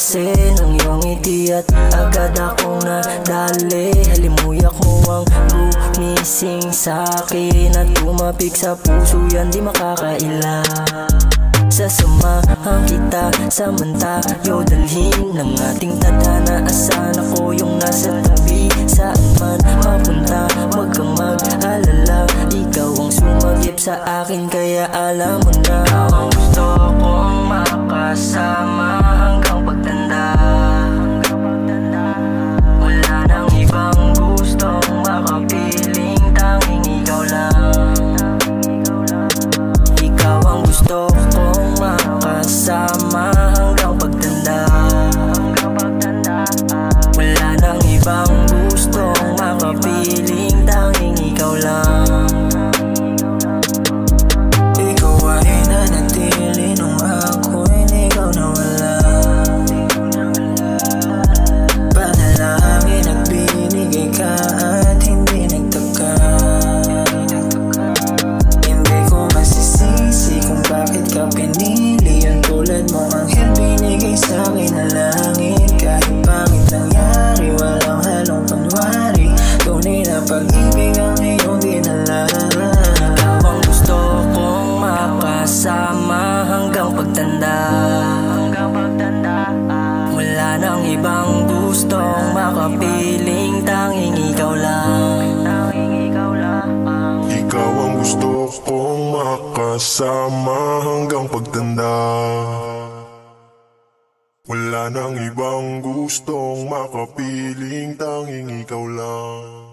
kasi ng iyong ngiti at agad akong nadali. Halimuyak mo ang gumising sa'kin at tumapik sa puso, yan di makakaila. Sasamahan kita, samantayo dalhin ng ating tadhana. Asan ako yung nasa tabi, saan man mapunta, wag kang mag-alala. Ikaw ang sumagip sa akin, kaya alam mo na. Ikaw ang gusto kong makasama hanggang pagtanda. Wala nang ibang gustong makapiling, tanging ikaw lang. Ikaw ang gusto kong makasama hanggang pagtanda. Wala nang ibang gustong makapiling, tanging ikaw lang. Ikaw ay nanatili nung ako'y ligaw na wala. Panalangin at binigay ka at hindi nagtaka. Hindi ko masisisi kung bakit ka pinili. Yung tulad mong anghel binigay sa'kin na langit. Kahit pangit nangyari, walang halong panwari. Tunay na pag-ibig ang iyong dinala. Ikaw ang gusto kong makasama hanggang pagtanda. Wala nang ibang gustong makapiling, tanging ikaw lang. Ikaw ang gusto kong makasama hanggang pagtanda. Wala nang ibang gustong makapiling, tanging ikaw lang.